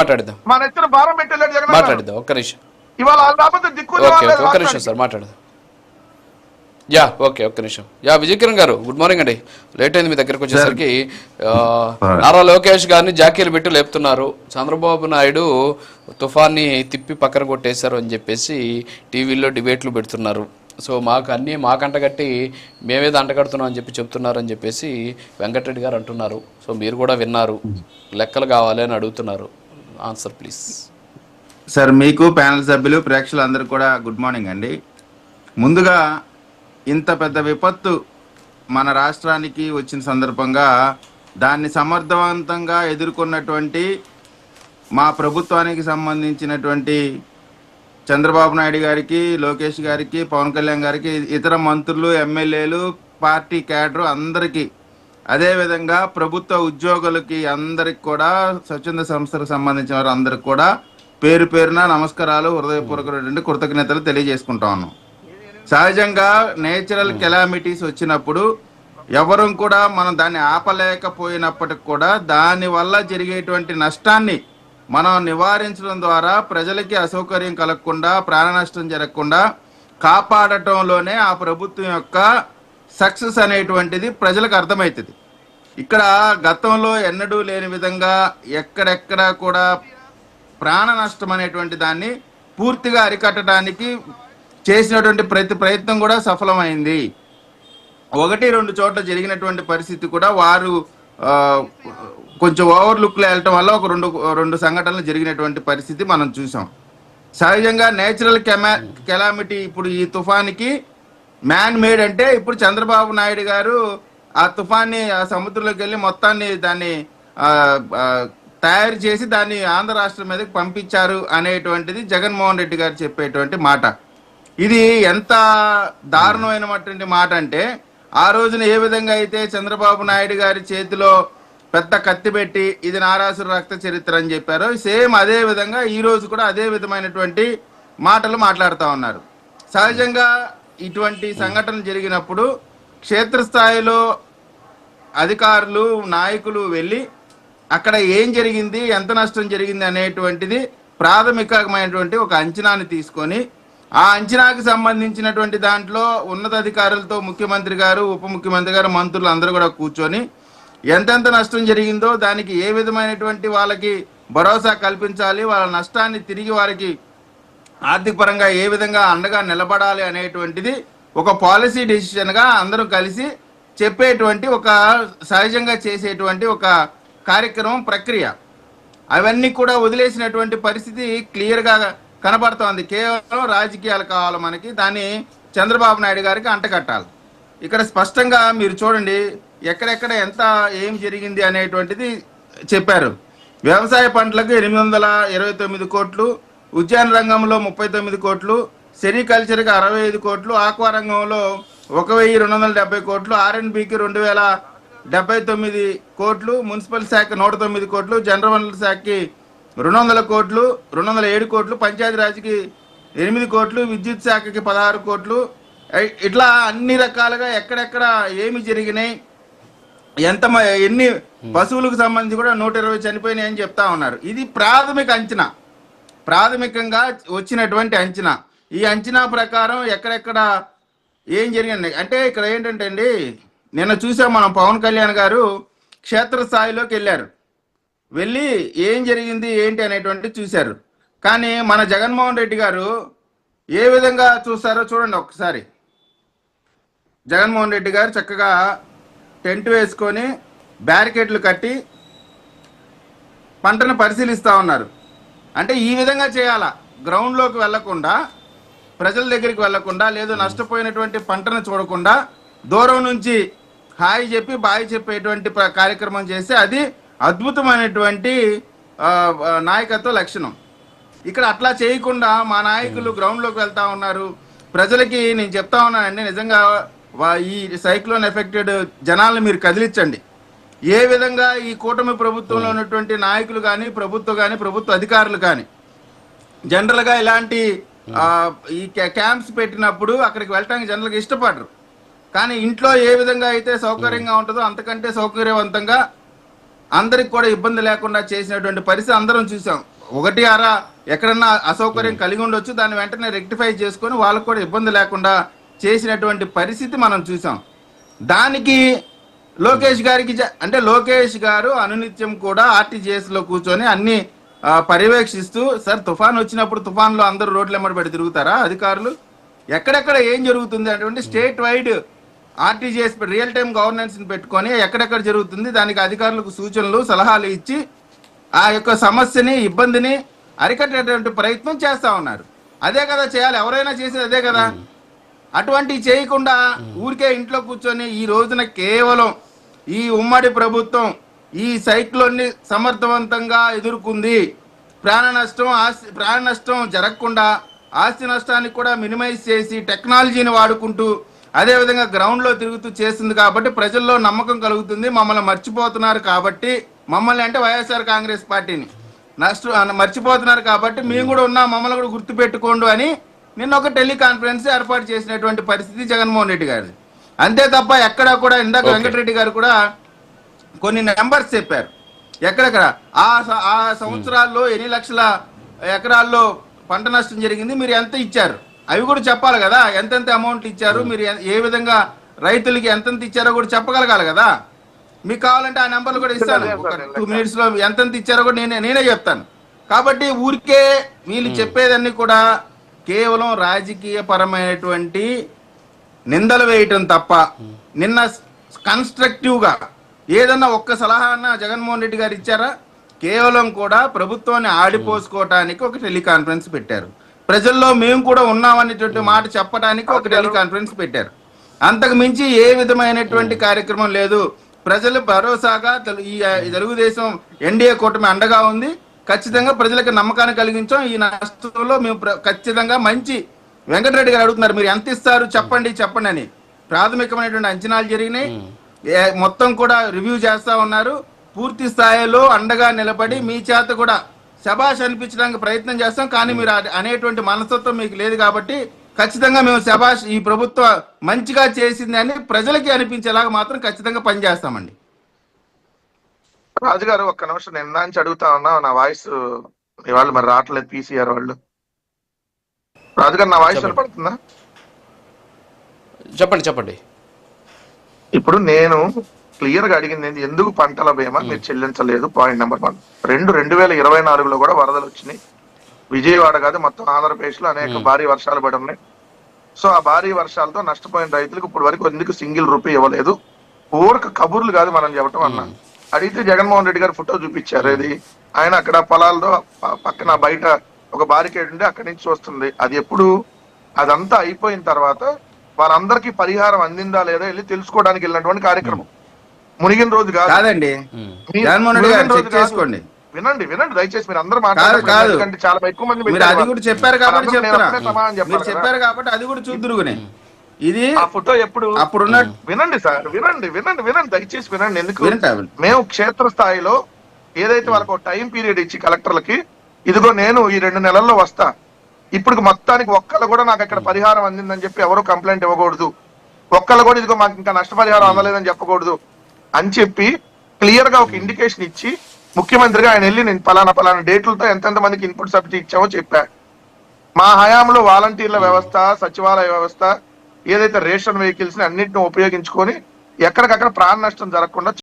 మాట్లాడదాం, మా నెత్తిన భారం పెట్టలేదు జగన్ మాట్లాడదాం. ఒక్క నిమిషం, ఇవాళ రాకపోతే దిక్కు ఒక్క నిమిషం సార్ మాట్లాడదాం. ఓకే, ఒక్క నిమిషం. విజయకిరణ్ గారు, గుడ్ మార్నింగ్ అండి. లేట్ అయింది మీ దగ్గరకు వచ్చేసరికి. నారా లోకేష్ గారిని జాకీలు పెట్టి లేపుతున్నారు. చంద్రబాబు నాయుడు తుఫాన్ని తిప్పి పక్కన కొట్టేశారు అని చెప్పేసి టీవీలో డిబేట్లు పెడుతున్నారు. సో మాకంట కట్టి మేమేదో అంటగడుతున్నాం అని చెప్తున్నారు అని చెప్పేసి వెంకటరెడ్డి గారు అంటున్నారు. సో మీరు కూడా విన్నారు, లెక్కలు కావాలి అని అడుగుతున్నారు. Answer please sir. మీకు ప్యానల్ సభ్యులు, ప్రేక్షకులందరూ కూడా గుడ్ మార్నింగ్ అండి. ముందుగా ఇంత పెద్ద విపత్తు మన రాష్ట్రానికి వచ్చిన సందర్భంగా దాన్ని సమర్థవంతంగా ఎదుర్కొన్నటువంటి మా ప్రభుత్వానికి సంబంధించినటువంటి చంద్రబాబు నాయుడు గారికి, లోకేష్ గారికి, పవన్ కళ్యాణ్ గారికి, ఇతర మంత్రులు, ఎమ్మెల్యేలు, పార్టీ క్యాడర్ అందరికీ, అదేవిధంగా ప్రభుత్వ ఉద్యోగులకి అందరికి కూడా, స్వచ్ఛంద సంస్థలకు సంబంధించిన వారు అందరికి కూడా పేరు పేరున నమస్కారాలు, హృదయపూర్వకమైనటువంటి కృతజ్ఞతలు తెలియజేసుకుంటా ఉన్నాం. సహజంగా నేచురల్ కెలామిటీస్ వచ్చినప్పుడు ఎవరు కూడా మనం దాన్ని ఆపలేకపోయినప్పటికి కూడా దాని వల్ల జరిగేటువంటి నష్టాన్ని మనం నివారించడం ద్వారా ప్రజలకి అసౌకర్యం కలగకుండా, ప్రాణ నష్టం జరగకుండా కాపాడటంలోనే ఆ ప్రభుత్వం యొక్క సక్సెస్ అనేటువంటిది ప్రజలకు అర్థమవుతుంది. ఇక్కడ గతంలో ఎన్నడూ లేని విధంగా ఎక్కడెక్కడ కూడా ప్రాణ నష్టం అనేటువంటి దాన్ని పూర్తిగా అరికట్టడానికి చేసినటువంటి ప్రతి ప్రయత్నం కూడా సఫలమైంది. 1-2 చోట్ల జరిగినటువంటి పరిస్థితి కూడా వారు కొంచెం ఓవర్లుక్లో వెళ్ళటం వల్ల ఒక రెండు సంఘటనలు జరిగినటువంటి పరిస్థితి మనం చూసాం. సహజంగా నేచురల్ కెలామిటీ ఇప్పుడు ఈ తుఫానికి మ్యాన్ మేడ్ అంటే ఇప్పుడు చంద్రబాబు నాయుడు గారు ఆ తుఫాన్ని ఆ సముద్రంలోకి వెళ్ళి మొత్తాన్ని దాన్ని తయారు చేసి దాన్ని ఆంధ్ర రాష్ట్రం మీదకి పంపించారు అనేటువంటిది జగన్మోహన్ రెడ్డి గారు చెప్పేటువంటి మాట. ఇది ఎంత దారుణమైనటువంటి మాట అంటే, ఆ రోజున ఏ విధంగా అయితే చంద్రబాబు నాయుడు గారి చేతిలో పెద్ద కత్తి పెట్టి ఇది నారాసుర రక్త చరిత్ర అని చెప్పారో, సేమ్ అదే విధంగా ఈ రోజు కూడా అదే విధమైనటువంటి మాటలు మాట్లాడుతూ ఉన్నారు. సహజంగా ఇటువంటి సంఘటనలు జరిగినప్పుడు క్షేత్రస్థాయిలో అధికారులు, నాయకులు వెళ్ళి అక్కడ ఏం జరిగింది, ఎంత నష్టం జరిగింది అనేటువంటిది ప్రాథమికమైనటువంటి ఒక అంచనాని తీసుకొని ఆ అంచనాకి సంబంధించినటువంటి దాంట్లో ఉన్నతాధికారులతో ముఖ్యమంత్రి గారు, ఉప ముఖ్యమంత్రి గారు, మంత్రులు అందరూ కూడా కూర్చొని ఎంతెంత నష్టం జరిగిందో దానికి ఏ విధమైనటువంటి వాళ్ళకి భరోసా కల్పించాలి, వాళ్ళ నష్టాన్ని తిరిగి వారికి ఆర్థిక పరంగా ఏ విధంగా అండగా నిలబడాలి అనేటువంటిది ఒక పాలసీ డెసిషన్గా అందరూ కలిసి చెప్పేటువంటి ఒక సహజంగా చేసేటువంటి ఒక కార్యక్రమం, ప్రక్రియ. అవన్నీ కూడా వదిలేసినటువంటి పరిస్థితి క్లియర్గా కనబడుతోంది. కేవలం రాజకీయాలు కావాలి మనకి, దాన్ని చంద్రబాబు నాయుడు గారికి అంటగట్టాలి. ఇక్కడ స్పష్టంగా మీరు చూడండి, ఎక్కడెక్కడ ఎంత ఏం జరిగింది అనేటువంటిది చెప్పారు. వ్యవసాయ పంటలకు 829 కోట్లు, ఉద్యాన రంగంలో 39 కోట్లు, సెరికల్చర్కి 65 కోట్లు, ఆక్వా రంగంలో 1270 కోట్లు, R&Bకి 2079 కోట్లు, మున్సిపల్ శాఖ 109 కోట్లు, జనరల్ వనరుల శాఖకి 200 కోట్లు, 207 కోట్లు, పంచాయతీరాజ్కి 8 కోట్లు, విద్యుత్ శాఖకి 16 కోట్లు. ఇట్లా అన్ని రకాలుగా ఎక్కడెక్కడ ఏమి జరిగినాయి, ఎన్ని పశువులకు సంబంధించి కూడా 120 చనిపోయినాయి అని చెప్తా ఉన్నారు. ఇది ప్రాథమిక అంచనా, ప్రాథమికంగా వచ్చినటువంటి అంచనా. ఈ అంచనా ప్రకారం ఎక్కడెక్కడ ఏం జరిగింది అంటే, ఇక్కడ ఏంటంటే అండి, నిన్న చూసాం మనం, పవన్ కళ్యాణ్ గారు క్షేత్రస్థాయిలోకి వెళ్ళారు, వెళ్ళి ఏం జరిగింది ఏంటి అనేటువంటి చూశారు. కానీ మన జగన్మోహన్ రెడ్డి గారు ఏ విధంగా చూస్తారో చూడండి ఒక్కసారి. జగన్మోహన్ రెడ్డి గారు చక్కగా టెంట్ వేసుకొని బ్యారికేడ్లు కట్టి పంటను పరిశీలిస్తూ ఉన్నారు. అంటే ఈ విధంగా చేయాలా, గ్రౌండ్లోకి వెళ్లకుండా, ప్రజల దగ్గరికి వెళ్లకుండా, లేదు నష్టపోయినటువంటి పంటను చూడకుండా దూరం నుంచి హాయ్ చెప్పి బాయ్ చెప్పేటువంటి కార్యక్రమం చేస్తే అది అద్భుతమైనటువంటి నాయకత్వ లక్షణం. ఇక్కడ అట్లా చేయకుండా మా నాయకులు గ్రౌండ్లోకి వెళ్తా ఉన్నారు. ప్రజలకి నేను చెప్తా ఉన్నానండి, నిజంగా ఈ సైక్లోన్ ఎఫెక్టెడ్ జనాలను మీరు కదిలించండి. ఏ విధంగా ఈ కూటమి ప్రభుత్వంలో ఉన్నటువంటి నాయకులు కానీ, ప్రభుత్వ అధికారులు కానీ జనరల్గా ఇలాంటి ఈ క్యాంప్స్ పెట్టినప్పుడు అక్కడికి వెళ్ళటానికి జనరల్గా ఇష్టపడరు. కానీ ఇంట్లో ఏ విధంగా అయితే సౌకర్యంగా ఉంటుందో అంతకంటే సౌకర్యవంతంగా అందరికి కూడా ఇబ్బంది లేకుండా చేసినటువంటి పరిస్థితి అందరం చూసాం. ఒకటి అరా ఎక్కడన్నా అసౌకర్యం కలిగి ఉండొచ్చు, దాన్ని వెంటనే రెక్టిఫై చేసుకొని వాళ్ళకు కూడా ఇబ్బంది లేకుండా చేసినటువంటి పరిస్థితి మనం చూసాం. దానికి లోకేష్ గారికి అంటే లోకేష్ గారు అనునిత్యం కూడా ఆర్టీజీఎస్ లో కూర్చొని అన్ని పర్యవేక్షిస్తూ, సార్ తుఫాన్ వచ్చినప్పుడు తుఫాన్లో అందరూ రోడ్లు ఎమ్మడి పెట్టి తిరుగుతారా అధికారులు? ఎక్కడెక్కడ ఏం జరుగుతుంది అటువంటి state wide RTGS real time governance పెట్టుకొని ఎక్కడెక్కడ జరుగుతుంది దానికి అధికారులకు సూచనలు సలహాలు ఇచ్చి ఆ యొక్క సమస్యని ఇబ్బందిని అరికట్టేటువంటి ప్రయత్నం చేస్తా ఉన్నారు. అదే కదా చేయాలి, ఎవరైనా చేసేది అదే కదా. అటువంటి చేయకుండా ఊరికే ఇంట్లో కూర్చొని ఈ రోజున కేవలం ఈ ఉమ్మడి ప్రభుత్వం ఈ సైక్లోన్ని సమర్థవంతంగా ఎదుర్కొంది, ప్రాణ నష్టం జరగకుండా ఆస్తి నష్టాన్ని కూడా మినిమైజ్ చేసి టెక్నాలజీని వాడుకుంటూ అదేవిధంగా గ్రౌండ్లో తిరుగుతూ చేస్తుంది కాబట్టి ప్రజల్లో నమ్మకం కలుగుతుంది. మమ్మల్ని మర్చిపోతున్నారు కాబట్టి, మమ్మల్ని అంటే వైఎస్ఆర్ కాంగ్రెస్ పార్టీని మర్చిపోతున్నారు కాబట్టి మేము కూడా ఉన్నాం, మమ్మల్ని కూడా గుర్తుపెట్టుకోండు అని నిన్న ఒక టెలికాన్ఫరెన్స్ ఏర్పాటు చేసినటువంటి పరిస్థితి జగన్మోహన్ రెడ్డి గారిది. అంతే తప్ప ఎక్కడా కూడా ఇందాక వెంకటరెడ్డి గారు కూడా కొన్ని నెంబర్స్ చెప్పారు. ఎక్కడెక్కడ ఆ సంవత్సరాల్లో ఎన్ని లక్షల ఎకరాల్లో పంట నష్టం జరిగింది, మీరు ఎంత ఇచ్చారు అవి కూడా చెప్పాలి కదా. ఎంతెంత అమౌంట్ ఇచ్చారు, మీరు ఏ విధంగా రైతులకి ఎంతెంత ఇచ్చారో కూడా చెప్పగలగాలి కదా. మీకు కావాలంటే ఆ నెంబర్లు కూడా ఇస్తాను, 2 minutes లో ఎంతెంత ఇచ్చారో కూడా నేనే చెప్తాను. కాబట్టి ఊరికే వీళ్ళు చెప్పేదన్నీ కూడా కేవలం రాజకీయ పరమైనటువంటి నిందలు వేయటం తప్ప నిన్న కన్స్ట్రక్టివ్ గా ఏదన్నా ఒక్క సలహా అన్న జగన్మోహన్ రెడ్డి గారు ఇచ్చారా? కేవలం కూడా ప్రభుత్వాన్ని ఆడిపోసుకోవటానికి ఒక టెలికాన్ఫరెన్స్ పెట్టారు, ప్రజల్లో మేము కూడా ఉన్నామనేటువంటి మాట చెప్పడానికి ఒక టెలికాన్ఫరెన్స్ పెట్టారు. అంతకు మించి ఏ విధమైనటువంటి కార్యక్రమం లేదు. ప్రజలు భరోసాగా ఈ తెలుగుదేశం ఎన్డీఏ కూటమి అండగా ఉంది, ఖచ్చితంగా ప్రజలకు నమ్మకాన్ని కలిగించాం. ఈ నష్టంలో మేము ఖచ్చితంగా మంచి వెంకటరెడ్డి గారు అడుగుతున్నారు మీరు ఎంత ఇస్తారు చెప్పండి అని. ప్రాథమికమైనటువంటి అంచనాలు జరిగినాయి, మొత్తం కూడా రివ్యూ చేస్తా ఉన్నారు. పూర్తి స్థాయిలో అండగా నిలబడి మీ చేత కూడా శబాష్ అనిపించడానికి ప్రయత్నం చేస్తాం. కానీ మీరు అనేటువంటి మనస్తత్వం మీకు లేదు కాబట్టి ఖచ్చితంగా మేము శబాష్ ఈ ప్రభుత్వం మంచిగా చేసింది అని ప్రజలకి అనిపించేలాగా మాత్రం ఖచ్చితంగా పనిచేస్తామండి. రాజుగారు ఒక్క నిమిషం, నిన్న నుంచి అడుగుతా ఉన్నా, నా వాయిస్ ఇవాళ మరి రావట్లేదు పీసీఆర్ వాళ్ళు. రాజుగారు నా వాయిస్ వినపడుతుందా? చెప్పండి. ఇప్పుడు నేను క్లియర్ గా అడిగింది ఏంటి, ఎందుకు పంటల బీమా మీరు చెల్లించలేదు? Point number 1. 2024లో కూడా వరదలు వచ్చినాయి. విజయవాడ కాదు మొత్తం ఆంధ్రప్రదేశ్ లో అనేక భారీ వర్షాలు పడి ఉన్నాయి. సో ఆ భారీ వర్షాలతో నష్టపోయిన రైతులకు ఇప్పుడు వరకు ఎందుకు సింగిల్ రూపీ ఇవ్వలేదు? ఊరక కబుర్లు కాదు మనం చెప్పటం అన్నా. అడిగితే జగన్మోహన్ రెడ్డి గారు ఫోటో చూపించారు. ఇది ఆయన అక్కడ పొలాల్లో పక్కన బయట ఒక బారికేడ్ ఉండి అక్కడి నుంచి వస్తుంది. అది ఎప్పుడు అదంతా అయిపోయిన తర్వాత వాళ్ళందరికీ పరిహారం అందిందా లేదా వెళ్ళి తెలుసుకోవడానికి వెళ్ళినటువంటి కార్యక్రమం. మునిగిన రోజు కాదండి. జగన్మోహన్ రెడ్డి గారు చెక్ చేసుకోండి. వినండి దయచేసి, మీరు అందరూ మాట్లాడారు. చాలా ఎక్కువ మంది అది కూడా చెప్పారు కాబట్టి చెప్పారు కాబట్టి అది కూడా చూద్దురుగానే. ఇది ఆ ఫోటో ఎప్పుడు అప్పుడున్న వినండి సార్, వినండి దయచేసి వినండి. ఎందుకు మేము క్షేత్ర స్థాయిలో ఏదైతే వాళ్ళకి ఒక టైం పీరియడ్ ఇచ్చి కలెక్టర్లకి, ఇదిగో నేను ఈ 2 నెలల్లో వస్తా, ఇప్పుడు మొత్తానికి ఒక్కళ్ళు కూడా నాకు అక్కడ పరిహారం అందిందని చెప్పి ఎవరు కంప్లైంట్ ఇవ్వకూడదు, ఒక్కళ్ళు కూడా ఇదిగో మాకు ఇంకా నష్టపరిహారం అందలేదని చెప్పకూడదు అని చెప్పి క్లియర్ గా ఒక ఇండికేషన్ ఇచ్చి ముఖ్యమంత్రిగా ఆయన వెళ్ళి నేను పలానా డేట్లతో ఎంతెంత మందికి ఇన్పుట్ సబ్సిడీ ఇచ్చామో చెప్పా. మా హయాంలో వాలంటీర్ల వ్యవస్థ, సచివాలయ వ్యవస్థ, ఏదైతే రేషన్ వెహికల్స్ ని అన్నింటిని ఉపయోగించుకొని ఎక్కడికక్కడ ప్రాణ నష్టం జరగకుండా